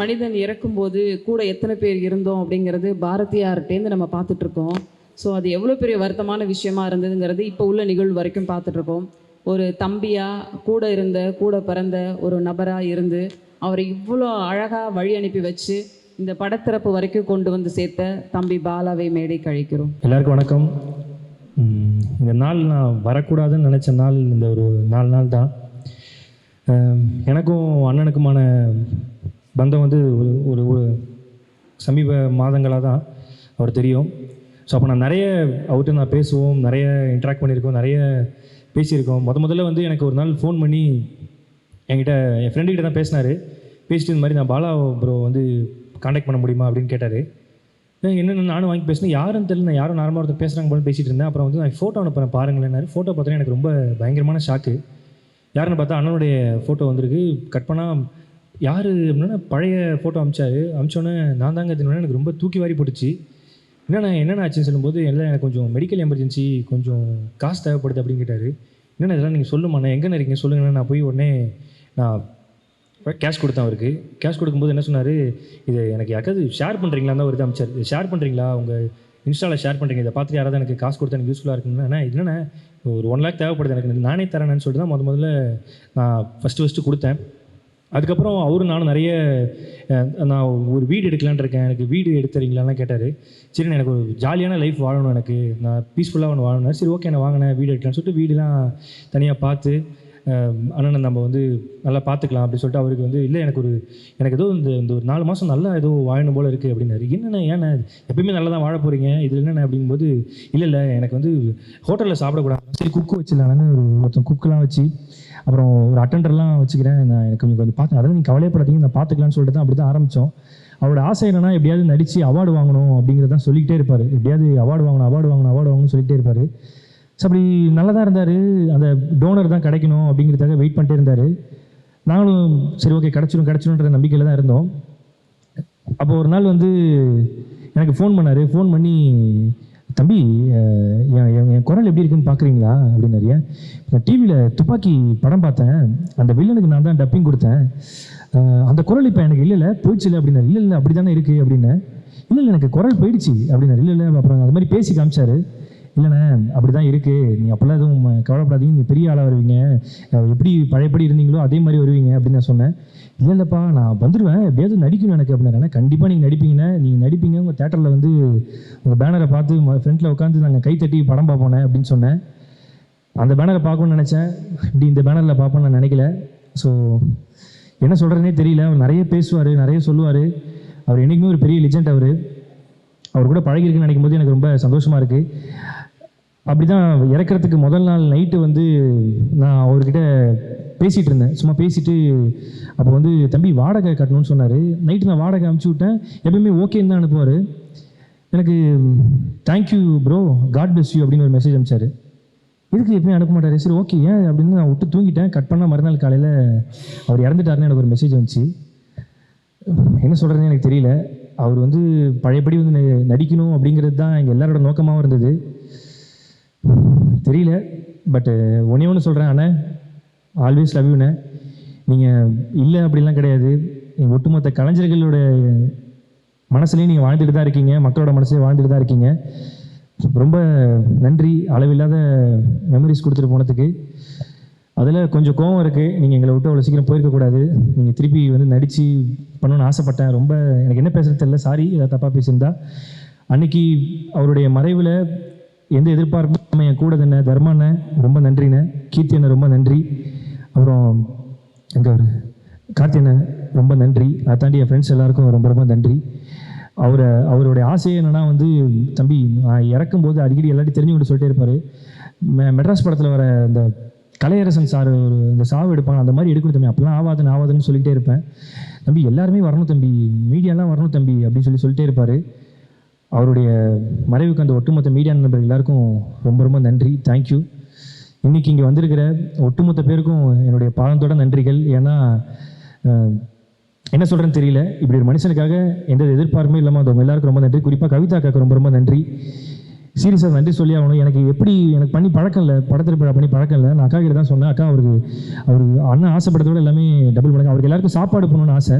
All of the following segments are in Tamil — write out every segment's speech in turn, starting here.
மனிதன் இறக்கும்போது கூட எத்தனை பேர் இருந்தோம் அப்படிங்கிறது பாரதியார்கிட்டேருந்து நம்ம பார்த்துட்ருக்கோம். ஸோ அது எவ்வளோ பெரிய வருத்தமான விஷயமா இருந்ததுங்கிறது இப்போ உள்ள நிகழ்வு வரைக்கும் பார்த்துட்ருக்கோம். ஒரு தம்பியாக கூட இருந்த கூட பிறந்த ஒரு நபராக இருந்து அவரை இவ்வளோ அழகாக வழி அனுப்பி வச்சு இந்த படத்திறப்பு வரைக்கும் கொண்டு வந்து சேர்த்த தம்பி பாலாவை மேடை கழிக்கிறோம். எல்லாருக்கும் வணக்கம். இந்த நாள் நான் வரக்கூடாதுன்னு நினச்ச நாள் இந்த ஒரு 4 நாள் தான். எனக்கும் அண்ணனுக்குமான பந்தம் வந்து ஒரு ஒரு சமீப மாதங்களாக தான் அவர் தெரியும். ஸோ அப்போ நான் நிறைய அவர்கிட்ட நான் பேசுவோம், நிறைய இன்ட்ராக்ட் பண்ணியிருக்கோம், நிறைய பேசியிருக்கோம். முதல்ல வந்து எனக்கு ஒரு நாள் ஃபோன் பண்ணி என்கிட்ட என் ஃப்ரெண்டுக்கிட்ட தான் பேசினார். பேசிட்டு இந்த மாதிரி நான் பாலா ப்ரோ வந்து காண்டாக்ட் பண்ண முடியுமா அப்படின்னு கேட்டார். என்னென்ன நானும் வாங்கி பேசினேன், யாருன்னு தெரியல, நான் யாரும் நார்மலாக ஒருத்தர் பேசுகிறாங்க போல பேசிகிட்டு இருந்தேன். அப்புறம் வந்து நான் ஃபோட்டோ அனுப்புகிறேன் பாருங்களேன்னாரு. ஃபோட்டோ பார்த்தோன்னே எனக்கு ரொம்ப பயங்கரமான ஷாக்கு. யாருன்னு பார்த்தா அண்ணனுடைய ஃபோட்டோ வந்திருக்கு. கட் பண்ணால் யார் அப்படின்னா பழைய ஃபோட்டோ அமிச்சோன்னே நான் தாங்க இதுன்னு எனக்கு ரொம்ப தூக்கி வாரி போட்டுச்சு. என்னென்ன ஆச்சுன்னு சொல்லும்போது, எல்லாம் எனக்கு கொஞ்சம் மெடிக்கல் எமர்ஜென்சி, கொஞ்சம் காசு தேவைப்படுது அப்படின்னு கேட்டார். என்னென்ன இதெல்லாம் நீங்கள் சொல்லுமாண்ணா, எங்கேன்னு இருக்கீங்க சொல்லுங்கண்ணா. நான் போய் உடனே நான் கேஷ் கொடுத்தேன் அவருக்கு. கேஷ் கொடுக்கும்போது என்ன சொன்னார், இது எனக்கு யாராவது ஷேர் பண்ணுறீங்களா தான் ஒரு இது அமிச்சார். இது ஷேர் பண்ணுறீங்களா, உங்கள் இன்ஸ்டாவில் ஷேர் பண்ணுறீங்க, இதை பார்த்துட்டு யாராவது எனக்கு காசு கொடுத்தா எனக்கு யூஸ்ஃபுல்லாக இருக்குன்னா என்னென்ன ஒரு 1 lakh தேவைப்படுது எனக்கு, நானே தரேன்னு சொல்லிட்டு தான் முதல்ல நான் ஃபஸ்ட்டு கொடுத்தேன். அதுக்கப்புறம் அவரும் நானும் நிறைய நான் ஒரு வீடு எடுக்கலான்னு இருக்கேன், எனக்கு வீடு எடுத்துறீங்களான்னு கேட்டார். சரி எனக்கு ஒரு ஜாலியான லைஃப் வாழணும், எனக்கு நான் பீஸ்ஃபுல்லாக ஒன்று வாழணும். சரி ஓகே நான் வாங்கினேன் வீடு எடுக்கலான்னு சொல்லிட்டு வீடெலாம் தனியாக பார்த்து அண்ணனை நம்ம வந்து நல்லா பார்த்துக்கலாம் அப்படின்னு சொல்லிட்டு அவருக்கு வந்து இல்லை எனக்கு ஏதோ இந்த ஒரு 4 மாதம் நல்லா ஏதோ வாழணும் போல் இருக்குது அப்படின்னாரு. என்னென்ன ஏன்னா எப்பயுமே நல்லா தான் வாழ போகிறீங்க, இதில் என்னென்ன அப்படிங்கும்போது இல்லை எனக்கு வந்து ஹோட்டலில் சாப்பிடக்கூடாது, சரி குக்கு வச்சிடலான்னு ஒருத்தன் குக்கெலாம் வச்சு அப்புறம் ஒரு அட்டெண்டர்லாம் வச்சுக்கிறேன், நான் எனக்கு கொஞ்சம் பார்த்து அதெல்லாம் நீங்கள் கவலையப்படாதீங்க நான் பார்த்துக்கலான்னு சொல்லிட்டு தான் அப்படி தான் ஆரம்பித்தோம். அவரோட ஆசை என்னன்னா எப்படியாவது நடித்து அவார்டு வாங்கணும் அப்படிங்கிறதான் சொல்லிக்கிட்டே இருப்பார். எப்படியாவது அவார்டு வாங்கணும்னு சொல்லிகிட்டே இருப்பார். ஸோ அப்படி நல்லா தான் இருந்தார். அந்த டோனர் தான் கிடைக்கணும் அப்படிங்கிறதுக்காக வெயிட் பண்ணிட்டே இருந்தார். நாங்களும் சரி ஓகே கிடச்சிடும்ன்ற நம்பிக்கையில் தான் இருந்தோம். அப்போ ஒரு நாள் வந்து எனக்கு ஃபோன் பண்ணார். ஃபோன் பண்ணி தம்பி என் குரல் எப்படி இருக்குன்னு பார்க்குறீங்களா அப்படின்னாரு. நான் டிவியில் துப்பாக்கி படம் பார்த்தேன், அந்த வில்லனுக்கு நான் தான் டப்பிங் கொடுத்தேன், அந்த குரல் இப்போ எனக்கு இல்லை போயிடுச்சு இல்லை அப்படின்னாரு. இல்லை அப்படி தானே இருக்குது அப்படின்னேன். இல்லை எனக்கு குரல் போயிடுச்சு அப்படின்னாரு. இல்லை அப்புறம் அது மாதிரி பேசி காமிச்சார். இல்லைண்ணே அப்படி தான் இருக்குது, நீ அப்போல்லாம் எதுவும் கவலைப்படாதீங்க, நீங்கள் பெரிய ஆளாக வருவீங்க, எப்படி பழையபடி இருந்தீங்களோ அதே மாதிரி வருவீங்க அப்படின்னு நான் சொன்னேன். இல்லைப்பா நான் வந்துடுவேன், எப்படியாவது நடிக்கணும் எனக்கு அப்படின்னா. கண்டிப்பாக நீங்கள் நடிப்பீங்க, உங்கள் தேட்டரில் வந்து உங்கள் பேனரை பார்த்து ஃப்ரண்ட்டில் உட்காந்து நாங்கள் கைத்தட்டி படம் பார்ப்போனே அப்படின்னு சொன்னேன். அந்த பேனரை பார்க்கணுன்னு நினச்சேன், இப்படி இந்த பேனரில் பார்ப்போன்னு நான் நினைக்கல. ஸோ என்ன சொல்கிறேனே தெரியல. அவர் நிறைய பேசுவார், நிறைய சொல்லுவார். அவர் என்றைக்குமே ஒரு பெரிய லெஜெண்ட். அவர் கூட பழகிருக்குன்னு நினைக்கும் போது எனக்கு ரொம்ப சந்தோஷமாக இருக்குது. அப்படி தான் இறக்கிறதுக்கு முதல் நாள் நைட்டு வந்து நான் அவர்கிட்ட பேசிகிட்டு இருந்தேன், சும்மா பேசிட்டு அப்போ வந்து தம்பி வாடகை கட்டணும்னு சொன்னார். நைட்டு நான் வாடகை அனுப்பிச்சி விட்டேன். எப்பயுமே ஓகேன்னு தான் அனுப்புவார். எனக்கு thank you bro, God bless you அப்படின்னு ஒரு மெசேஜ் அனுப்பிச்சார். இதுக்கு எப்பயும் அனுப்ப மாட்டார். சரி ஓகே ஏன் அப்படின்னு நான் விட்டு தூங்கிட்டேன். கட் பண்ணால் மறுநாள் காலையில் அவர் இறந்துட்டாருன்னு எனக்கு ஒரு மெசேஜ் வந்துச்சு. என்ன சொல்கிறதுன்னு எனக்கு தெரியல. அவர் வந்து பழையபடி வந்து நடிக்கணும் அப்படிங்கிறது தான் எங்கள் எல்லாரோட நோக்கமாகவும் இருந்தது. தெரியல. பட்டு ஒன்று சொல்கிறேன் அண்ணே, ஆல்வேஸ் லவ் யூண்ணே. நீங்கள் இல்லை அப்படிலாம் கிடையாது, நீங்கள் ஒட்டுமொத்த கலைஞர்களோட மனசுலேயும் நீங்கள் வாழ்ந்துட்டு தான் இருக்கீங்க, மக்களோட மனசுலேயும் வாழ்ந்துட்டு தான் இருக்கீங்க. ரொம்ப நன்றி, அளவில்லாத மெமரிஸ் கொடுத்துட்டு போனதுக்கு. அதில் கொஞ்சம் கோவம் இருக்குது, நீங்கள் எங்களை விட்டு அவ்வளோ சீக்கிரம் போயிருக்கக்கூடாது, நீங்கள் திருப்பி வந்து நடித்து பண்ணணும்னு ஆசைப்பட்டேன். ரொம்ப எனக்கு என்ன பேசுறது தெரியல, சாரி ஏதாவது தப்பாக பேசியிருந்தா. அன்றைக்கி அவருடைய மறைவில் எந்த எதிர்பார்ப்பும் நம்ம என் கூட தானே தர்மாண்ணே ரொம்ப நன்றிண்ணே, கீர்த்தி அண்ணன் ரொம்ப நன்றி, அப்புறம் எங்கே ஒரு கார்த்தி அண்ணன் ரொம்ப நன்றி, அதை தாண்டி என் ஃப்ரெண்ட்ஸ் எல்லாருக்கும் ரொம்ப நன்றி. அவருடைய ஆசையே என்னென்னா வந்து தம்பி நான் இறக்கும்போது அடிக்கடி எல்லாத்தையும் தெரிஞ்சுக்கிட்டு சொல்லிட்டே இருப்பார். மெட்ராஸ் படத்தில் வர இந்த கலையரசன் சார் ஒரு இந்த சாவு எடுப்பாங்க, அந்த மாதிரி எடுக்கணும் தம்பி, அப்போல்லாம் ஆகாதுன்னு சொல்லிகிட்டே இருப்பேன். தம்பி எல்லாருமே வரணும் தம்பி, மீடியாலாம் வரணும் தம்பி அப்படின்னு சொல்லிட்டே இருப்பார். அவருடைய மறைவுக்கு அந்த ஒட்டுமொத்த மீடியா நண்பர்கள் எல்லாருக்கும் ரொம்ப நன்றி, தேங்க்யூ. இன்றைக்கி இங்கே வந்திருக்கிற ஒட்டுமொத்த பேருக்கும் என்னுடைய பாதத்தோட நன்றிகள். ஏன்னா என்ன சொல்கிறேன்னு தெரியல, இப்படி ஒரு மனுஷனுக்காக எந்த எதிர்பார்ப்புமே இல்லாமல் அவங்க எல்லாருக்கும் ரொம்ப நன்றி. குறிப்பாக கவிதாக்காக்கு ரொம்ப நன்றி. சீரியஸாக நன்றி சொல்லி ஆகணும். எனக்கு பண்ணி பழக்கம் இல்லை, படத்திருப்பா பண்ணி பழக்கம் இல்லை. நான் அக்கா கிட்ட தான் சொன்னேன், அக்கா அவர் அண்ணன் ஆசைப்படுறதோட எல்லாமே டபுள் மடங்கு. அவருக்கு எல்லாருக்கும் சாப்பாடு பண்ணணும்னு ஆசை.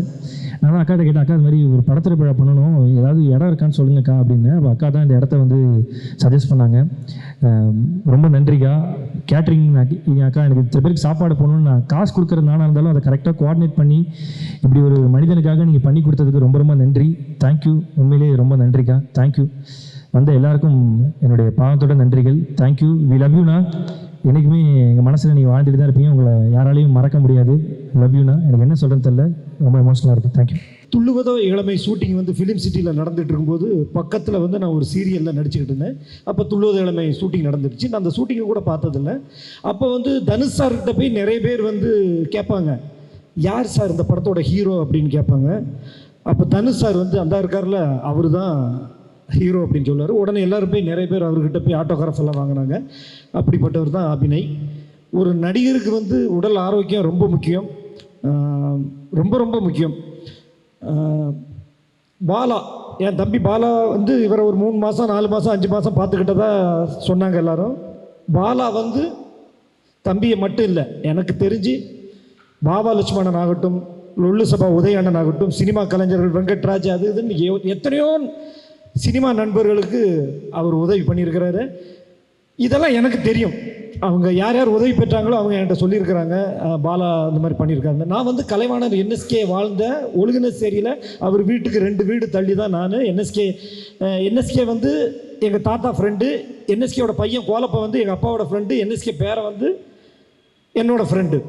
நான் அக்கா கிட்ட கேட்டேன், அக்கா இது மாதிரி ஒரு படத்திருப்பா பண்ணணும், ஏதாவது இடம் இருக்கான்னு சொல்லுங்கக்கா அப்படின்னு. அப்போ அக்கா தான் இந்த இடத்த வந்து சஜஸ்ட் பண்ணாங்க. ரொம்ப நன்றிக்கா. கேட்ரிங் அக்கா எனக்கு சில பேருக்கு சாப்பாடு போகணுன்னு நான் காசு கொடுக்குறது நானாக இருந்தாலும் அதை கரெக்டாக கோஆர்டினேட் பண்ணி இப்படி ஒரு மனிதனுக்காக நீங்கள் பண்ணி கொடுத்ததுக்கு ரொம்ப ரொம்ப நன்றி. தேங்க்யூ, உண்மையிலேயே ரொம்ப நன்றிக்கா. தேங்க்யூ. வந்த எல்லாருக்கும் என்னுடைய பாவத்தோட நன்றிகள். தேங்க்யூ. வி லவ் யூண்ணா. என்றைக்குமே எங்கள் மனசில் நீங்கள் வாழ்ந்துட்டு தான் இருப்பீங்க. உங்களை யாராலையும் மறக்க முடியாது. லவ் யூண்ணா. எனக்கு என்ன சொல்கிறேன்னு தெரியல, ரொம்ப எமோஷனலாக இருக்குது. தேங்க்யூ. துள்ளுவதோ இளமை ஷூட்டிங் வந்து ஃபிலிம் சிட்டியில் நடந்துகிட்டு இருக்கும்போது பக்கத்தில் வந்து நான் ஒரு சீரியலில் நடிச்சுக்கிட்டு இருந்தேன். அப்போ துள்ளுவதோ இளமை ஷூட்டிங் நடந்துருச்சு. நான் அந்த ஷூட்டிங்கை கூட பார்த்ததில்ல. அப்போ வந்து தனுஷ் சார்கிட்ட போய் நிறைய பேர் வந்து கேட்பாங்க, யார் சார் இந்த படத்தோட ஹீரோ அப்படின்னு கேட்பாங்க. அப்போ தனுஷ் சார் வந்து அந்த இருக்கார்ல, அவர் தான் ஹீரோ அப்படின்னு சொல்லுவார். உடனே எல்லோரும் போய் நிறைய பேர் அவர்கிட்ட போய் ஆட்டோகிராஃப் எல்லாம் வாங்கினாங்க. அப்படிப்பட்டவர் தான் அபிநய். ஒரு நடிகருக்கு வந்து உடல் ஆரோக்கியம் ரொம்ப முக்கியம், ரொம்ப ரொம்ப முக்கியம். பாலா, என் தம்பி பாலா வந்து இவரை ஒரு 3 மாதம் 4 மாதம் 5 மாதம் பார்த்துக்கிட்டதா சொன்னாங்க எல்லாரும். பாலா வந்து தம்பியை மட்டும் இல்லை, எனக்கு தெரிஞ்சு பாபா லட்சுமணன் ஆகட்டும், லொல்லு சபா உதயண்ணன் ஆகட்டும், சினிமா கலைஞர்கள் வெங்கட்ராஜ், அது இதுன்னு எத்தனையோ சினிமா நண்பர்களுக்கு அவர் உதவி பண்ணியிருக்கிறாரு. இதெல்லாம் எனக்கு தெரியும். அவங்க யார் யார் உதவி பெற்றாங்களோ அவங்க என்கிட்ட சொல்லியிருக்கிறாங்க, பாலா இந்த மாதிரி பண்ணியிருக்காங்க. நான் வந்து கலைவாணர் என்எஸ்கே வாழ்ந்த ஒழுங்கினசேரியில் அவர் வீட்டுக்கு 2 வீடு தள்ளி தான் நான். என்எஸ்கே வந்து எங்கள் தாத்தா ஃப்ரெண்டு, என்எஸ்கேவோட பையன் கோலப்பை வந்து எங்கள் அப்பாவோட ஃப்ரெண்டு, என்எஸ்கே பேரை வந்து என்னோடய ஃப்ரெண்டு.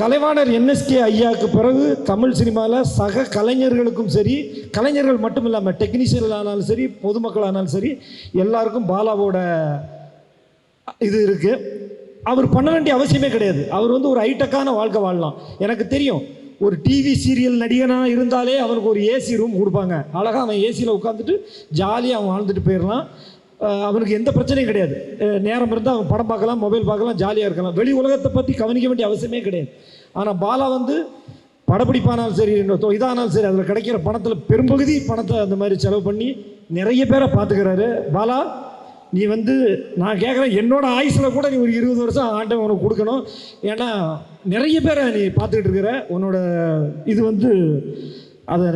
கலைவாணர் என்எஸ்கே ஐயாவுக்கு பிறகு தமிழ் சினிமாவில் சக கலைஞர்களுக்கும் சரி, கலைஞர்கள் மட்டும் இல்லாமல் டெக்னீஷியன் ஆனாலும் சரி, பொதுமக்கள் ஆனாலும் சரி, எல்லாருக்கும் பாலாவோட இது இருக்குது. அவர் பண்ண வேண்டிய அவசியமே கிடையாது. அவர் வந்து ஒரு ஹைடெக்கான வாழ்க்கை வாழலாம். எனக்கு தெரியும், ஒரு டிவி சீரியல் நடிகனாக இருந்தாலே அவனுக்கு ஒரு ஏசி ரூம் கொடுப்பாங்க. அழகாக அவன் ஏசியில் உட்காந்துட்டு ஜாலியாக அவன் வாழ்ந்துட்டு போயிடலாம். அவனுக்கு எந்த பிரச்சனையும் கிடையாது. நேரம் இருந்தால் அவன் படம் பார்க்கலாம், மொபைல் பார்க்கலாம், ஜாலியாக இருக்கலாம். வெளி உலகத்தை பற்றி கவனிக்க வேண்டிய அவசியமே கிடையாது. ஆனால் பாலா வந்து படப்பிடிப்பானாலும் சரி, இதானாலும் சரி, அதில் கிடைக்கிற பணத்தில் பெரும்பகுதி பணத்தை அந்த மாதிரி செலவு பண்ணி நிறைய பேரை பார்த்துக்கிறாரு. பாலா, நீ வந்து நான் கேட்குறேன், என்னோட ஆயுசில் கூட நீ ஒரு 20 வருஷம் ஆண்டவன் உனக்கு கொடுக்கணும். ஏன்னா நிறைய பேரை நீ பார்த்துக்கிட்டு இருக்கிற. உன்னோட இது வந்து அதை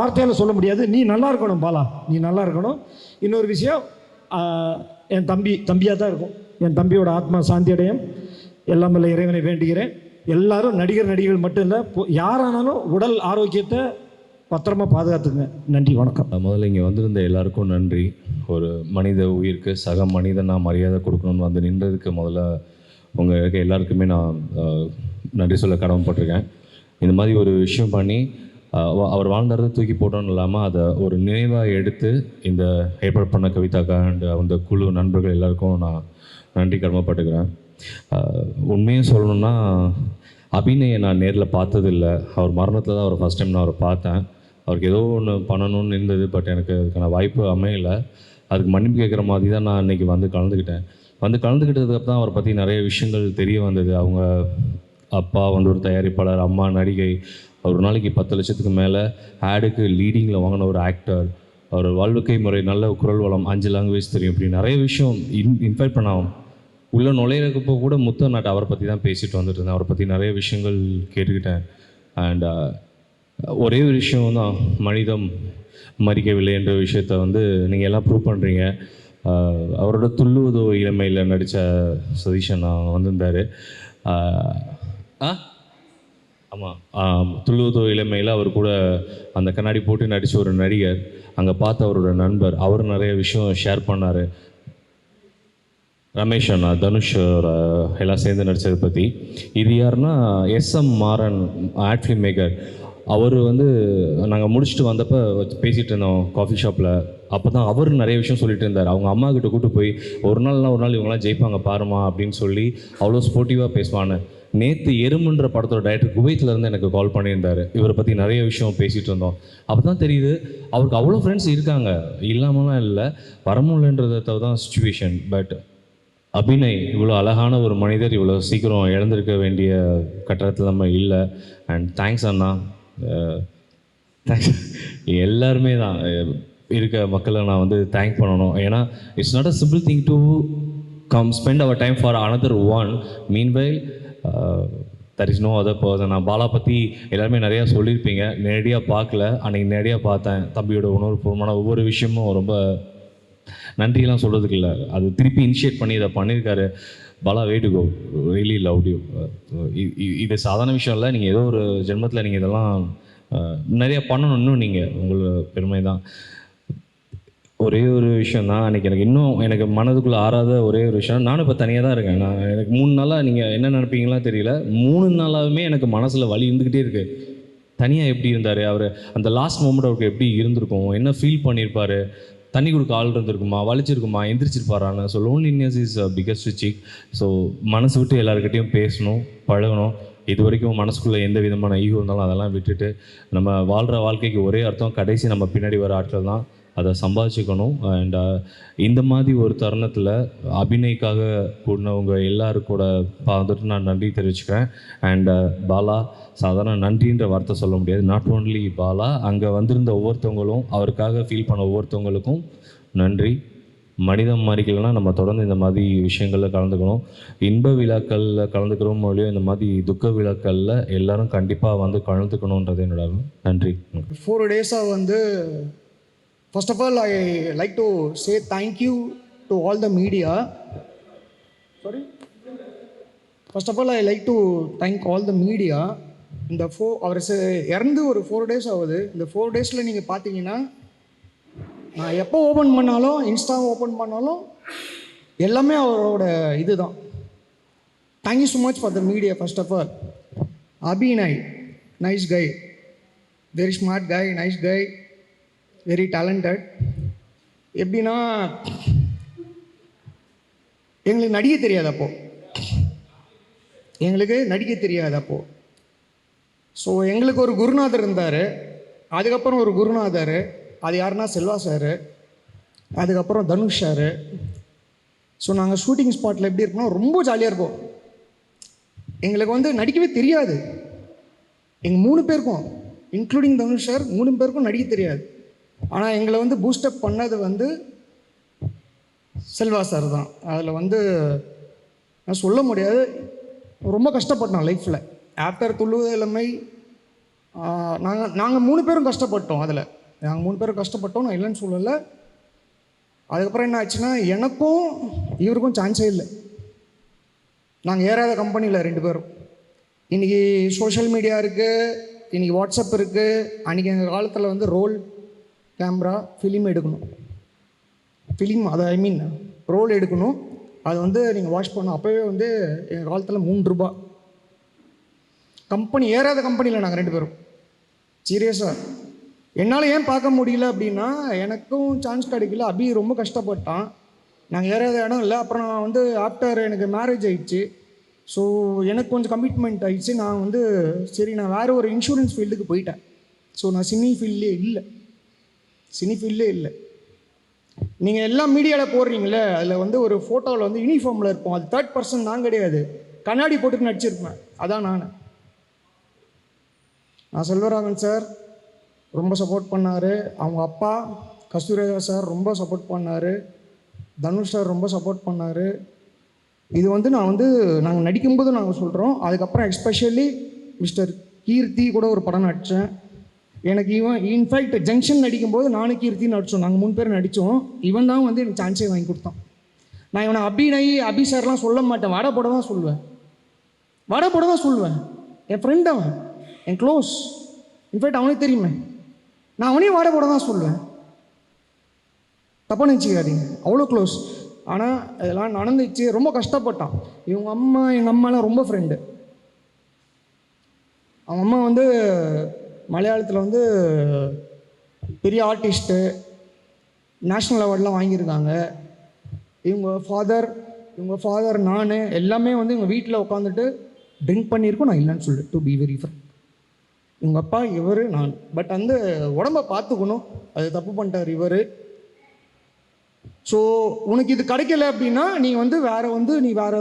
வார்த்தையால் சொல்ல முடியாது. நீ நல்லா இருக்கணும் பாலா, நீ நல்லா இருக்கணும். இன்னொரு விஷயம், என் தம்பியாக தான் இருக்கும். என் தம்பியோட ஆத்மா சாந்தி அடையும் எல்லாம் வல்ல இறைவனை வேண்டுகிறேன். எல்லாரும் நடிகர்கள் மட்டும் இல்லை, யாரானாலும் உடல் ஆரோக்கியத்தை பத்திரமா பாதுகாத்துங்க. நன்றி, வணக்கம். முதல்ல இங்கே வந்திருந்த எல்லாருக்கும் நன்றி. ஒரு மனித உயிருக்கு சக மனிதனாக மரியாதை கொடுக்கணும்னு வந்து நின்றதுக்கு முதல்ல உங்கள் எல்லாருக்குமே நான் நன்றி சொல்ல கடமைப்பட்டிருக்கேன். இந்த மாதிரி ஒரு விஷயம் பண்ணி அவர் வாழ்ந்தாரதை தூக்கி போட்டோன்னு இல்லாமல் அதை ஒரு நினைவாக எடுத்து இந்த ஏற்பாடு பண்ண கவிதாக்கா அண்ட் அந்த குழு நண்பர்கள் எல்லாருக்கும் நான் நன்றி கடமைப்பட்டுக்கிறேன். உண்மையும் சொல்லணுன்னா, அபிநயை நான் நேரில் பார்த்ததில்லை. அவர் மரணத்தில் தான் அவர் ஃபஸ்ட் டைம் நான் அவரை பார்த்தேன். அவருக்கு ஏதோ ஒன்று பண்ணணும்னு இருந்தது, பட் எனக்கு அதுக்கான வாய்ப்பு அமையலை. அதுக்கு மன்னிப்பு கேட்குற மாதிரி தான் நான் இன்றைக்கி வந்து கலந்துக்கிட்டதுக்கு தான் அவரை பற்றி நிறைய விஷயங்கள் தெரிய வந்தது. அவங்க அப்பா வந்து ஒரு தயாரிப்பாளர், அம்மா நடிகை, ஒரு நாளைக்கு 10 லட்சத்துக்கு மேலே ஆடுக்கு லீடிங்கில் வாங்கின ஒரு ஆக்டர், அவர் வாழ்க்கை முறை, நல்ல குரல் வளம், 5 லாங்குவேஜ் தெரியும், இப்படி நிறைய விஷயம். இன்ஃபேக்ட் பண்ண உள்ள நுழையிறப்போ கூட முத்த நாட்டு அவரை பற்றி தான் பேசிட்டு வந்துட்டு இருந்தேன். அவரை பற்றி நிறைய விஷயங்கள் கேட்டுக்கிட்டேன். அண்ட் ஒரே ஒரு விஷயம் தான், மனிதம் மறிக்கவில்லை என்ற விஷயத்த வந்து நீங்கள் எல்லாம் ப்ரூவ் பண்ணுறீங்க. அவரோட துள்ளுவதோ இளமையில் நடித்த சதீஷன் வந்திருந்தார். ஆமாம், துள்ளுவதோ இளமையில் அவர் கூட அந்த கண்ணாடி போட்டு நடித்த ஒரு நடிகர், அங்கே பார்த்த அவரோட நண்பர், அவர் நிறைய விஷயம் ஷேர் பண்ணார். ரமேஷ் அண்ணா, தனுஷ் எல்லாம் சேர்ந்து நடித்ததை பற்றி. இது யாருன்னா SM Maran, ad film maker. அவர் வந்து நாங்கள் முடிச்சுட்டு வந்தப்போ பேசிகிட்டு இருந்தோம் காஃபி ஷாப்பில். அப்போ தான் அவர் நிறைய விஷயம் சொல்லிட்டு இருந்தார். அவங்க அம்மா கிட்ட கூப்பிட்டு போய் ஒரு நாள் இவங்களாம் ஜெயிப்பாங்க பாருமா அப்படின்னு சொல்லி அவ்வளோ ஸ்போர்ட்டிவாக பேசுவான்னு. நேற்று எறும்புன்ற படத்தோட டைரக்டர் குவைத்திலேருந்து எனக்கு கால் பண்ணியிருந்தார். இவரை பற்றி நிறைய விஷயம் பேசிகிட்டு இருந்தோம். அப்போ தான் தெரியுது அவருக்கு அவ்வளோ ஃப்ரெண்ட்ஸ் இருக்காங்க, இல்லாமலாம் இல்லை, வரமுடியலன்றதை தான் சுச்சுவேஷன். பட் அபிநய் இவ்வளோ அழகான ஒரு மனிதர் இவ்வளோ சீக்கிரம் இழந்திருக்க வேண்டிய கட்டத்தில் நம்ம இல்லை. அண்ட் தேங்க்ஸ் அண்ணா, தேங்க்ஸ் எல்லாருமே தான். இருக்க மக்களை நான் வந்து தேங்க் பண்ணணும். ஏன்னா it's not a simple thing to come spend our time for another one. Meanwhile there is no other person. நான் பாலா பற்றி எல்லாருமே நிறையா சொல்லியிருப்பீங்க, நேரடியாக பார்க்கல. அன்றைக்கி நேரடியாக பார்த்தேன். தம்பியோட உணர்வுபூர்வமான ஒவ்வொரு விஷயமும் ரொம்ப நன்றியெல்லாம் சொல்கிறதுக்கு இல்லை, அது திருப்பி இனிஷியேட் பண்ணி இதை பண்ணியிருக்காரு. Bala, way to go, really love you. இது சாதாரண விஷயம் இல்லை, நீங்கள் ஏதோ ஒரு ஜென்மத்தில் நீங்கள் இதெல்லாம் நிறையா பண்ணணும். இன்னும் நீங்கள் உங்களோட பெருமை தான். ஒரே ஒரு விஷயம் தான் அன்றைக்கி எனக்கு மனதுக்குள்ளே ஆறாத ஒரே ஒரு விஷயம். நானும் இப்போ தனியாக தான் இருக்கேன். எனக்கு 3 நாளாக நீங்கள் என்ன நினைப்பீங்களா தெரியல, 3 நாளாகவுமே எனக்கு மனசில் வலி இருந்துக்கிட்டே இருக்குது. தனியாக எப்படி இருந்தார் அவர், அந்த லாஸ்ட் மோமெண்ட் அவருக்கு எப்படி இருந்திருக்கும், என்ன ஃபீல் பண்ணியிருப்பார், தண்ணி கொடுக்க ஆள் இருந்திருக்குமா, வலிச்சிருக்குமா, எந்திரிச்சிருப்பாரான்னு. So loneliness is biggest sick. So மனசு விட்டு எல்லாருக்கிட்டையும் பேசணும், பழகணும். இது வரைக்கும் மனசுக்குள்ளே எந்த விதமான ஈகோ இருந்தாலும் அதெல்லாம் விட்டுட்டு நம்ம வாழ்கிற வாழ்க்கைக்கு ஒரே அர்த்தம், கடைசி நம்ம பின்னாடி வர ஆட்கள் தான், அதை சம்பாதிச்சுக்கணும். அண்ட் இந்த மாதிரி ஒரு தருணத்தில் அபிநய்க்காக கூடினவங்க எல்லாருக்கூட பார்த்துட்டு நான் நன்றி தெரிவிச்சுக்கிறேன். அண்ட் பாலா, சாதாரண நன்றின்ற வார்த்தை சொல்ல முடியாது. நாட் ஓன்லி பாலா, அங்கே வந்திருந்த ஒவ்வொருத்தவங்களும், அவருக்காக ஃபீல் பண்ண ஒவ்வொருத்தவங்களுக்கும் நன்றி. மனிதம் மாறிக்கலன்னா நம்ம தொடர்ந்து இந்த மாதிரி விஷயங்களில் கலந்துக்கணும். இன்ப விழாக்களில் கலந்துக்கிறோம் மொழியோ, இந்த மாதிரி துக்க விழாக்களில் எல்லாரும் கண்டிப்பாக வந்து கலந்துக்கணுன்றது என்னோட நன்றி. 4 days-ஆ வந்து first of all I like to say thank you to all the media. Sorry. First of all I like to thank all the media. இந்த அவர் இறந்து ஒரு 4 days ஆகுது. இந்த 4 days-ல நீங்கள் பார்த்தீங்கன்னா, நான் எப்போ ஓப்பன் பண்ணாலும், இன்ஸ்டா ஓப்பன் பண்ணாலும் எல்லாமே அவரோட இது தான். Thank you so much for the media. First of all Abhinay, nice guy, very smart guy, nice guy, very talented. எப்படின்னா, எங்களுக்கு நடிக்க தெரியாது அப்போது. ஸோ எங்களுக்கு ஒரு குருநாதர் இருந்தார். அதுக்கப்புறம் ஒரு குருநாதர், அது யாருன்னா செல்வா சார், அதுக்கப்புறம் தனுஷ் சார். ஸோ நாங்கள் ஷூட்டிங் ஸ்பாட்டில் எப்படி இருக்கோம்னா ரொம்ப ஜாலியாக இருப்போம். எங்களுக்கு வந்து நடிக்கவே தெரியாது. எங்கள் 3 பேருக்கும், இன்க்ளூடிங் தனுஷ் சார், 3 பேருக்கும் நடிக்க தெரியாது. ஆனால் எங்களை வந்து பூஸ்டப் பண்ணது வந்து செல்வா சார் தான். அதில் வந்து நான் சொல்ல முடியாது, ரொம்ப கஷ்டப்பட்டோம் லைஃப்பில். ஆஃப்டர் துள்ளுவது இளமை நாங்கள் 3 பேரும் கஷ்டப்பட்டோம். நாங்கள் 3 பேரும் கஷ்டப்பட்டோம், நான் இல்லைன்னு சொல்லலை. அதுக்கப்புறம் என்ன ஆச்சுன்னா, எனக்கும் இவருக்கும் சான்ஸே இல்லை. நாங்கள் ஏறாத கம்பெனியில் 2 பேரும். இன்றைக்கி சோஷியல் மீடியா இருக்குது, இன்றைக்கி வாட்ஸ்அப் இருக்குது. அன்றைக்கி எங்கள் காலத்தில் வந்து ரோல் கேமரா, ஃபிலிம் எடுக்கணும். ரோல் எடுக்கணும். அது வந்து நீங்கள் வாட்ச் பண்ணணும். அப்போவே வந்து எங்கள் காலத்தில் 3 ரூபா. கம்பெனி ஏறாத கம்பெனியில் நாங்கள் 2 பேரும். சீரியஸாக என்னால் ஏன் பார்க்க முடியல அப்படின்னா, எனக்கும் சான்ஸ் கிடைக்கல. அபி ரொம்ப கஷ்டப்பட்டான். நாங்கள் ஏறாத இடம் இல்லை. அப்புறம் நான் வந்து ஆஃப்டர் எனக்கு மேரேஜ் ஆகிடுச்சு. ஸோ எனக்கு கொஞ்சம் கமிட்மெண்ட் ஆகிடுச்சு. நான் வந்து சரி, நான் வேறு ஒரு இன்சூரன்ஸ் ஃபீல்டுக்கு போயிட்டேன். ஸோ நான் சினி ஃபீல்ட்லேயே இல்லை. நீங்கள் எல்லாம் மீடியாவில் போடுறீங்களே, அதில் வந்து ஒரு ஃபோட்டோவில் வந்து யூனிஃபார்மில் இருப்போம். அது 3rd person நான் கிடையாது. கண்ணாடி போட்டுட்டு நடிச்சிருப்பேன். அதான் நான் செல்வராகவன் சார் ரொம்ப சப்போர்ட் பண்ணார். அவங்க அப்பா கஸ்தூரிராஜா சார் ரொம்ப சப்போர்ட் பண்ணார். தனுஷ் சார் ரொம்ப சப்போர்ட் பண்ணார். இது வந்து நாங்கள் நடிக்கும்போது நாங்கள் சொல்கிறோம். அதுக்கப்புறம் எஸ்பெஷலி மிஸ்டர் கீர்த்தி கூட ஒரு படம் நடித்தேன். எனக்கு இன்ஃபேக்ட் ஜங்ஷன் நடிக்கும்போது நானும் கீர்த்தி நடித்தோம். நாங்கள் 3 பேர் நடித்தோம். இவன் தான் வந்து எனக்கு சான்ஸே வாங்கி கொடுத்தான். நான் இவனை அபி சார்லாம் சொல்ல மாட்டேன், வடை போட தான் சொல்லுவேன். என் ஃப்ரெண்ட் அவன், என் க்ளோஸ். இன்ஃபேக்ட் அவனுக்கு தெரியுமே, நான் அவனையும் வடை போட தான் சொல்லுவேன். தப்பாக நினச்சிக்காதீங்க, அவ்வளோ க்ளோஸ். ஆனால் இதெல்லாம் நடந்துச்சு. ரொம்ப கஷ்டப்பட்டான். எங்கள் அம்மாலாம் ரொம்ப ஃப்ரெண்டு. அவங்க அம்மா வந்து மலையாளத்தில் வந்து பெரிய ஆர்டிஸ்ட்டு, நேஷ்னல் அவார்ட்லாம் வாங்கியிருக்காங்க. இவங்க ஃபாதர் நான் எல்லாமே வந்து எங்கள் வீட்டில் உட்காந்துட்டு ட்ரிங்க் பண்ணியிருக்கோம். நான் இல்லைன்னு சொல்லு, டு பி வெரி ஃப்ரெண்ட். இவங்க அப்பா, இவர், நான். பட் அந்த உடம்பை பார்த்துக்கணும், அது தப்பு பண்ணிட்டார் இவர். ஸோ உனக்கு இது கிடைக்கல அப்படின்னா நீ வந்து வேறு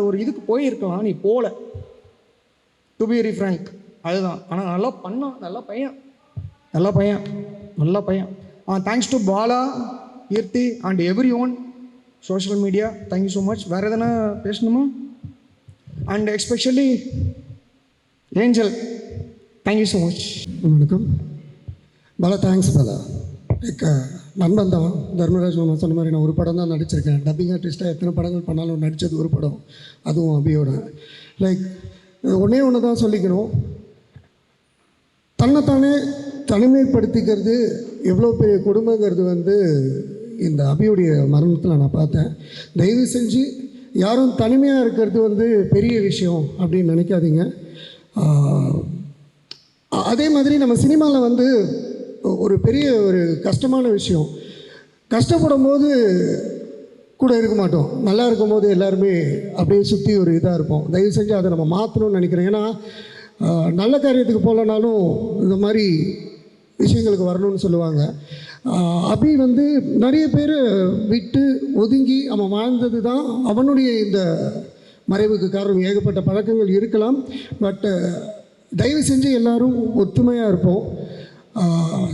ஒரு இதுக்கு போயிருக்கலாம், நீ போகல. டு பி வெரி ஃப்ரேங்க், அதுதான். ஆனால் நல்லா பண்ணான், நல்ல பையன். Thanks to Bala, Keerthi and everyone social media. Thank you so much. வேறு எதனா பேசணுமா? And especially Angel, thank you so much. வணக்கம் பாலா. தேங்க்ஸ் பாலா. லைக் நண்பன் தான் தர்மராஜ் மாமா சொன்ன மாதிரி நான் ஒரு படம் தான் நடிச்சிருக்கேன். டப்பிங் ஆர்டிஸ்ட்டாக எத்தனை படங்கள் பண்ணாலும் நடித்தது ஒரு படம், அதுவும் அபியோட. லைக் ஒன்றே ஒன்று தான் சொல்லிக்கணும், தன்னைத்தானே தனிமைப்படுத்திக்கிறது எவ்வளோ பெரிய கொடுமைங்கிறது வந்து இந்த அபியுடைய மரணத்தில் நான் பார்த்தேன். தயவு செஞ்சு யாரும் தனிமையாக இருக்கிறது வந்து பெரிய விஷயம் அப்படின்னு நினைக்காதீங்க. அதே மாதிரி நம்ம சினிமாவில் வந்து ஒரு பெரிய ஒரு கஷ்டமான விஷயம், கஷ்டப்படும் போது கூட இருக்க மாட்டோம், நல்லா இருக்கும்போது எல்லாருமே அப்படியே சுற்றி ஒரு இதாக இருப்போம். தயவு செஞ்சு அதை நம்ம மாற்றணும்னு நினைக்கிறேன். ஏன்னா நல்ல காரியத்துக்கு போகலனாலும் இந்த மாதிரி விஷயங்களுக்கு வரணும்னு சொல்லுவாங்க. அபி வந்து நிறைய பேர் விட்டு ஒதுங்கி அவன் வாழ்ந்தது தான் அவனுடைய இந்த மறைவுக்கு காரணம். ஏகப்பட்ட பழக்கங்கள் இருக்கலாம், பட் தயவு செஞ்சு எல்லோரும் ஒத்துமையாக இருப்போம்.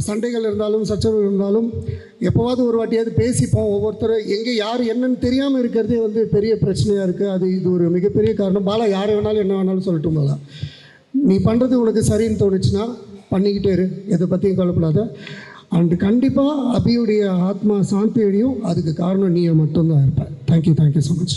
சண்டைகள் இருந்தாலும் சச்சரவுகள் இருந்தாலும் எப்போவாவது ஒரு வாட்டியாவது பேசிப்போம். ஒவ்வொருத்தர் எங்கே யார் என்னன்னு தெரியாமல் இருக்கிறதே வந்து பெரிய பிரச்சனையாக இருக்குது. இது ஒரு மிகப்பெரிய காரணம். பாலா யார் வேணாலும் என்ன வேணாலும் சொல்லட்டும் பாலா, நீ பண்ணுறது உனக்கு சரின்னு தோணுச்சுன்னா பண்ணிக்கிட்டே இரு, எதை பற்றியும் கவலைப்படாத. அண்டு கண்டிப்பாக அபியுடைய ஆத்மா சாந்தி அடையும். அதுக்கு காரணம் நீ மட்டும்தான் இருப்பேன். Thank you so much.